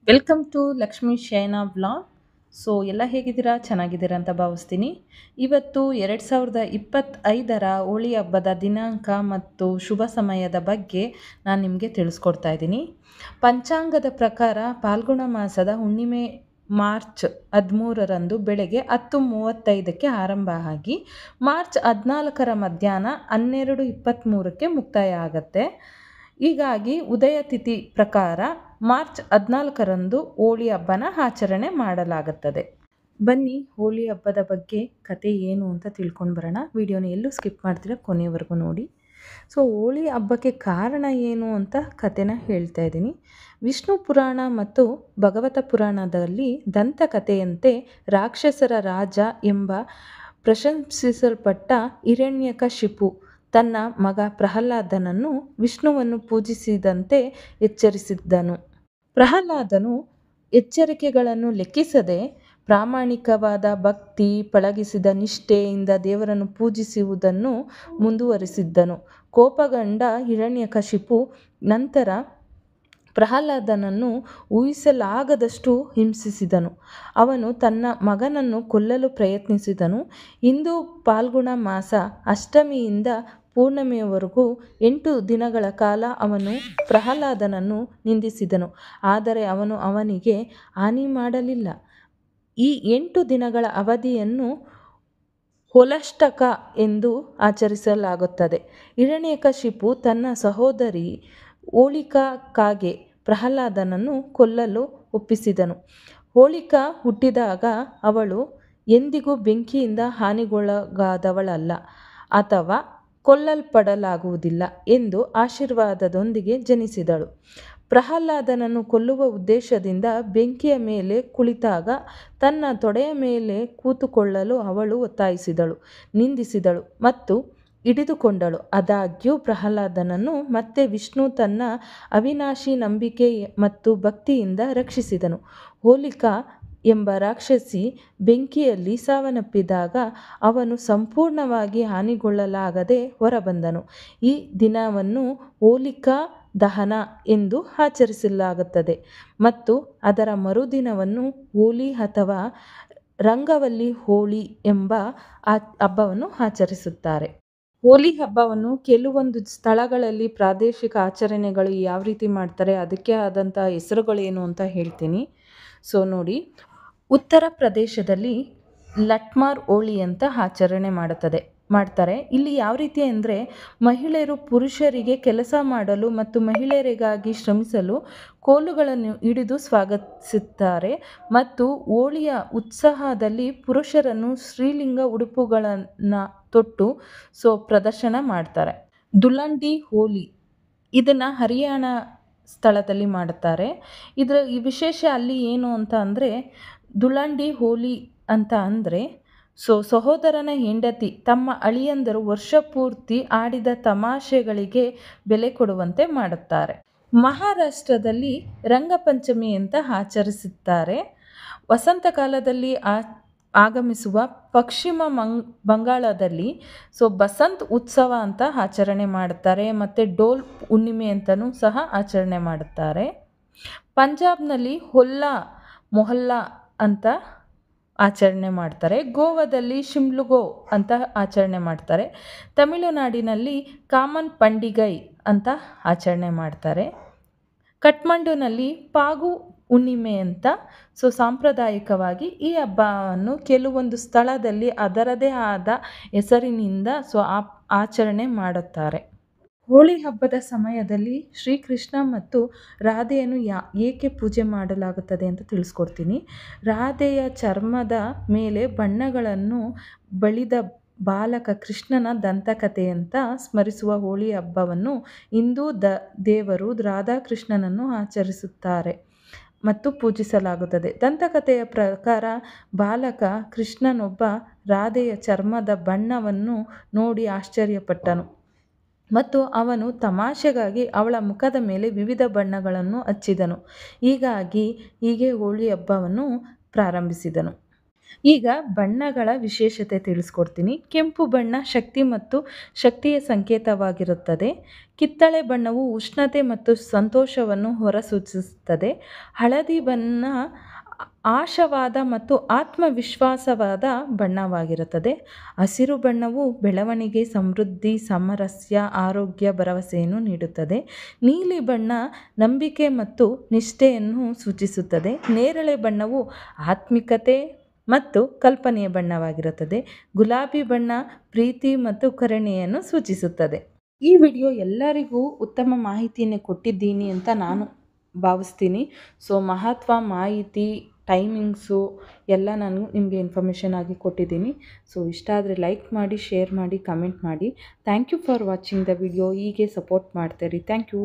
Welcome to Lakshmi Shayana vlog. So ಎಲ್ಲ ಹೇಗಿದ್ದೀರಾ? ಚೆನ್ನಾಗಿದ್ದೀರಾ ಅಂತ ಭಾವಿಸ್ತೀನಿ. ಇವತ್ತು 2025ರ ಹೋಳಿ ಹಬ್ಬದ ದಿನಾಂಕ ಮತ್ತು ಶುಭ ಸಮಯದ ಬಗ್ಗೆ ನಾನು ನಿಮಗೆ ತಿಳಿಸ್ಕೊಡ್ತಾ ಇದ್ದೀನಿ. ಪಂಚಾಂಗದ ಪ್ರಕಾರ ಪಾಲ್ಗುಣ ಮಾಸದ ಹುಣ್ಣಿಮೆ ಮಾರ್ಚ್ 13ರಂದು ಬೆಳಗ್ಗೆ 10:35ಕ್ಕೆ ಆರಂಭ ಆಗಿ ಮಾರ್ಚ್ 14ರ ಮಧ್ಯಾಹ್ನ 12:23ಕ್ಕೆ ಮುಕ್ತಾಯ ಆಗುತ್ತೆ. ಹೀಗಾಗಿ ಉದಯ ತಿಥಿ ಪ್ರಕಾರ ಮಾರ್ಚ್ 14ರಂದು ಹೋಳಿ ಹಬ್ಬನ ಆಚರಣೆ ಮಾಡಲಾಗುತ್ತದೆ. ಬನ್ನಿ ಹೋಳಿ ಹಬ್ಬದ ಬಗ್ಗೆ ಕತೆ ಏನು ಅಂತ ತಿಳ್ಕೊಂಡು ಬರೋಣ. ವಿಡಿಯೋನ ಎಲ್ಲೂ ಸ್ಕಿಪ್ ಮಾಡ್ತೀರಾ, ಕೊನೆಯವರೆಗೂ ನೋಡಿ. ಸೊ ಹೋಳಿ ಹಬ್ಬಕ್ಕೆ ಕಾರಣ ಏನು ಅಂತ ಕತೆನ ಹೇಳ್ತಾ ಇದ್ದೀನಿ. ವಿಷ್ಣು ಪುರಾಣ ಮತ್ತು ಭಗವತ ಪುರಾಣದಲ್ಲಿ ದಂತಕಥೆಯಂತೆ ರಾಕ್ಷಸರ ರಾಜ ಎಂಬ ಪ್ರಶಂಸಿಸಲ್ಪಟ್ಟ ಹಿರಣ್ಯಕಶಿಪು ತನ್ನ ಮಗ ಪ್ರಹ್ಲಾದನನ್ನು ವಿಷ್ಣುವನ್ನು ಪೂಜಿಸಿದಂತೆ ಎಚ್ಚರಿಸಿದ್ದನು. ಪ್ರಹ್ಲಾದನು ಎಚ್ಚರಿಕೆಗಳನ್ನು ಲೆಕ್ಕಿಸದೆ ಪ್ರಾಮಾಣಿಕವಾದ ಭಕ್ತಿ ಪಳಗಿಸಿದ ನಿಷ್ಠೆಯಿಂದ ದೇವರನ್ನು ಪೂಜಿಸುವುದನ್ನು ಮುಂದುವರಿಸಿದ್ದನು. ಕೋಪಗೊಂಡ ಹಿರಣ್ಯಕಶಿಪು ನಂತರ ಪ್ರಹ್ಲಾದನನ್ನು ಊಹಿಸಲಾಗದಷ್ಟು ಹಿಂಸಿಸಿದನು. ಅವನು ತನ್ನ ಮಗನನ್ನು ಕೊಲ್ಲಲು ಪ್ರಯತ್ನಿಸಿದನು. ಹಿಂದೂ ಪಾಲ್ಗುಣ ಮಾಸ ಅಷ್ಟಮಿಯಿಂದ ಪೂರ್ಣಿಮೆಯವರೆಗೂ 8 ದಿನಗಳ ಕಾಲ ಅವನು ಪ್ರಹ್ಲಾದನನ್ನು ನಿಂದಿಸಿದನು. ಆದರೆ ಅವನು ಅವನಿಗೆ ಹಾನಿ ಮಾಡಲಿಲ್ಲ. ಈ 8 ದಿನಗಳ ಅವಧಿಯನ್ನು ಹೋಲಾಷ್ಟಕ ಎಂದು ಆಚರಿಸಲಾಗುತ್ತದೆ. ಹಿರಣ್ಯಕಶಿಪು ತನ್ನ ಸಹೋದರಿ ಹೋಲಿಕಾಗೆ ಪ್ರಹ್ಲಾದನನ್ನು ಕೊಲ್ಲಲು ಒಪ್ಪಿಸಿದನು. ಹೋಲಿಕಾ ಹುಟ್ಟಿದಾಗ ಅವಳು ಎಂದಿಗೂ ಬೆಂಕಿಯಿಂದ ಹಾನಿಗೊಳಗಾದವಳಲ್ಲ ಅಥವಾ ಕೊಲ್ಲಲ್ಪಡಲಾಗುವುದಿಲ್ಲ ಎಂದು ಆಶೀರ್ವಾದದೊಂದಿಗೆ ಜನಿಸಿದಳು. ಪ್ರಹ್ಲಾದನನ್ನು ಕೊಲ್ಲುವ ಉದ್ದೇಶದಿಂದ ಬೆಂಕಿಯ ಮೇಲೆ ಕುಳಿತಾಗ ತನ್ನ ತೊಡೆಯ ಮೇಲೆ ಕೂತುಕೊಳ್ಳಲು ಅವಳು ಒತ್ತಾಯಿಸಿದಳು, ನಿಂದಿಸಿದಳು ಮತ್ತು ಹಿಡಿದುಕೊಂಡಳು. ಆದಾಗ್ಯೂ ಪ್ರಹ್ಲಾದನನ್ನು ಮತ್ತೆ ವಿಷ್ಣು ತನ್ನ ಅವಿನಾಶಿ ನಂಬಿಕೆ ಮತ್ತು ಭಕ್ತಿಯಿಂದ ರಕ್ಷಿಸಿದನು. ಹೋಲಿಕಾ ಎಂಬ ರಾಕ್ಷಸಿ ಬೆಂಕಿಯಲ್ಲಿ ಸಾವನ್ನಪ್ಪಿದಾಗ ಅವನು ಸಂಪೂರ್ಣವಾಗಿ ಹಾನಿಗೊಳಗಾಗದೆ ಹೊರಬಂದನು. ಈ ದಿನವನ್ನು ಹೋಲಿಕಾ ದಹನ ಎಂದು ಆಚರಿಸಲಾಗುತ್ತದೆ ಮತ್ತು ಅದರ ಮರುದಿನವನ್ನು ಹೋಲಿ ಅಥವಾ ರಂಗವಲ್ಲಿ ಹೋಳಿ ಎಂಬ ಹಬ್ಬವನ್ನು ಆಚರಿಸುತ್ತಾರೆ. ಹೋಳಿ ಹಬ್ಬವನ್ನು ಕೆಲವೊಂದು ಸ್ಥಳಗಳಲ್ಲಿ ಪ್ರಾದೇಶಿಕ ಆಚರಣೆಗಳು ಯಾವ ರೀತಿ ಮಾಡ್ತಾರೆ, ಅದಕ್ಕೆ ಆದಂಥ ಹೆಸರುಗಳೇನು ಅಂತ ಹೇಳ್ತೀನಿ. ಸೊ ನೋಡಿ, ಉತ್ತರ ಪ್ರದೇಶದಲ್ಲಿ ಲಟ್ಮಾರ್ ಹೋಳಿ ಅಂತ ಆಚರಣೆ ಮಾಡ್ತಾರೆ. ಇಲ್ಲಿ ಯಾವ ರೀತಿ ಅಂದರೆ, ಮಹಿಳೆಯರು ಪುರುಷರಿಗೆ ಕೆಲಸ ಮಾಡಲು ಮತ್ತು ಮಹಿಳೆಯರಿಗಾಗಿ ಶ್ರಮಿಸಲು ಕೋಲುಗಳನ್ನು ಹಿಡಿದು ಸ್ವಾಗತಿಸುತ್ತಾರೆ ಮತ್ತು ಹೋಳಿಯ ಉತ್ಸವದಲ್ಲಿ ಪುರುಷರನ್ನು ಸ್ತ್ರೀಲಿಂಗ ಉಡುಪುಗಳನ್ನು ತೊಟ್ಟು ಪ್ರದರ್ಶನ ಮಾಡ್ತಾರೆ. ದುಲಂಡಿ ಹೋಳಿ ಇದನ್ನು ಹರಿಯಾಣ ಸ್ಥಳದಲ್ಲಿ ಮಾಡುತ್ತಾರೆ. ಇದರ ಈ ವಿಶೇಷ ಅಲ್ಲಿ ಏನು ಅಂತ ಅಂದರೆ, ದುಲಂಡಿ ಹೋಳಿ ಅಂತ ಅಂದರೆ ಸಹೋದರನ ಹೆಂಡತಿ ತಮ್ಮ ಅಳಿಯಂದರು ವರ್ಷಪೂರ್ತಿ ಆಡಿದ ತಮಾಷೆಗಳಿಗೆ ಬೆಲೆ ಕೊಡುವಂತೆ ಮಾಡುತ್ತಾರೆ. ಮಹಾರಾಷ್ಟ್ರದಲ್ಲಿ ರಂಗಪಂಚಮಿ ಅಂತ ಆಚರಿಸುತ್ತಾರೆ. ವಸಂತ ಕಾಲದಲ್ಲಿ ಆಗಮಿಸುವ ಪಶ್ಚಿಮ ಬಂಗಾಳದಲ್ಲಿ ಬಸಂತ್ ಉತ್ಸವ ಅಂತ ಆಚರಣೆ ಮಾಡುತ್ತಾರೆ ಮತ್ತು ಡೋಲ್ ಹುಣ್ಣಿಮೆ ಅಂತಲೂ ಸಹ ಆಚರಣೆ ಮಾಡುತ್ತಾರೆ. ಪಂಜಾಬ್ನಲ್ಲಿ ಹೊಲ್ಲಾ ಮೊಹಲ್ಲಾ ಅಂತ ಆಚರಣೆ ಮಾಡ್ತಾರೆ. ಗೋವಾದಲ್ಲಿ ಶಿಮ್ಲುಗೋ ಅಂತ ಆಚರಣೆ ಮಾಡ್ತಾರೆ. ತಮಿಳುನಾಡಿನಲ್ಲಿ ಕಾಮನ್ ಪಂಡಿಗೈ ಅಂತ ಆಚರಣೆ ಮಾಡ್ತಾರೆ. ಕಠ್ಮಂಡುನಲ್ಲಿ ಪಾಗು ಹುಣ್ಣಿಮೆ ಅಂತ ಸಾಂಪ್ರದಾಯಿಕವಾಗಿ ಈ ಹಬ್ಬವನ್ನು ಕೆಲವೊಂದು ಸ್ಥಳದಲ್ಲಿ ಅದರದೇ ಆದ ಹೆಸರಿನಿಂದ ಆಚರಣೆ ಮಾಡುತ್ತಾರೆ. ಹೋಳಿ ಹಬ್ಬದ ಸಮಯದಲ್ಲಿ ಶ್ರೀಕೃಷ್ಣ ಮತ್ತು ರಾಧೆಯನ್ನು ಏಕೆ ಪೂಜೆ ಮಾಡಲಾಗುತ್ತದೆ ಅಂತ ತಿಳಿಸ್ಕೊಡ್ತೀನಿ. ರಾಧೆಯ ಚರ್ಮದ ಮೇಲೆ ಬಣ್ಣಗಳನ್ನು ಬಳಿದ ಬಾಲಕ ಕೃಷ್ಣನ ದಂತಕಥೆಯಂತ ಸ್ಮರಿಸುವ ಹೋಳಿ ಹಬ್ಬವನ್ನು ಹಿಂದೂ ದೇವರು ರಾಧಾಕೃಷ್ಣನನ್ನು ಆಚರಿಸುತ್ತಾರೆ ಮತ್ತು ಪೂಜಿಸಲಾಗುತ್ತದೆ. ದಂತಕಥೆಯ ಪ್ರಕಾರ ಬಾಲಕ ಕೃಷ್ಣನೊಬ್ಬ ರಾಧೆಯ ಚರ್ಮದ ಬಣ್ಣವನ್ನು ನೋಡಿ ಆಶ್ಚರ್ಯಪಟ್ಟನು ಮತ್ತು ಅವನು ತಮಾಷೆಗಾಗಿ ಅವಳ ಮುಖದ ಮೇಲೆ ವಿವಿಧ ಬಣ್ಣಗಳನ್ನು ಹಚ್ಚಿದನು. ಹೀಗೆ ಹೋಳಿ ಹಬ್ಬವನ್ನು ಪ್ರಾರಂಭಿಸಿದನು. ಈಗ ಬಣ್ಣಗಳ ವಿಶೇಷತೆ ತಿಳಿಸ್ಕೊಡ್ತೀನಿ. ಕೆಂಪು ಬಣ್ಣ ಶಕ್ತಿ ಮತ್ತು ಶಕ್ತಿಯ ಸಂಕೇತವಾಗಿರುತ್ತದೆ. ಕಿತ್ತಳೆ ಬಣ್ಣವು ಉಷ್ಣತೆ ಮತ್ತು ಸಂತೋಷವನ್ನು ಹೊರಸೂಚಿಸುತ್ತದೆ. ಹಳದಿ ಬಣ್ಣ ಆಶಾವಾದ ಮತ್ತು ಆತ್ಮವಿಶ್ವಾಸವಾದ ಬಣ್ಣವಾಗಿರುತ್ತದೆ. ಹಸಿರು ಬಣ್ಣವು ಬೆಳವಣಿಗೆ, ಸಮೃದ್ಧಿ, ಸಾಮರಸ್ಯ, ಆರೋಗ್ಯ, ಭರವಸೆಯನ್ನು ನೀಡುತ್ತದೆ. ನೀಲಿ ಬಣ್ಣ ನಂಬಿಕೆ ಮತ್ತು ನಿಷ್ಠೆಯನ್ನು ಸೂಚಿಸುತ್ತದೆ. ನೇರಳೆ ಬಣ್ಣವು ಆತ್ಮಿಕತೆ ಮತ್ತು ಕಲ್ಪನೆಯ ಬಣ್ಣವಾಗಿರುತ್ತದೆ. ಗುಲಾಬಿ ಬಣ್ಣ ಪ್ರೀತಿ ಮತ್ತು ಕರುಣೆಯನ್ನು ಸೂಚಿಸುತ್ತದೆ. ಈ ವಿಡಿಯೋ ಎಲ್ಲರಿಗೂ ಉತ್ತಮ ಮಾಹಿತಿಯನ್ನು ಕೊಟ್ಟಿದ್ದೀನಿ ಅಂತ ನಾನು ಭಾವಿಸ್ತೀನಿ. ಸೊ ಮಹತ್ವ, ಮಾಹಿತಿ, ಟೈಮಿಂಗ್ಸು ಎಲ್ಲ ನಾನು ನಿಮಗೆ ಇನ್ಫಾರ್ಮೇಷನ್ ಆಗಿ ಕೊಟ್ಟಿದ್ದೀನಿ. ಸೊ ಇಷ್ಟ ಆದರೆ ಲೈಕ್ ಮಾಡಿ, ಶೇರ್ ಮಾಡಿ, ಕಮೆಂಟ್ ಮಾಡಿ. Thank you for watching the video. ಹೀಗೆ ಸಪೋರ್ಟ್ ಮಾಡ್ತೀರಿ. Thank you.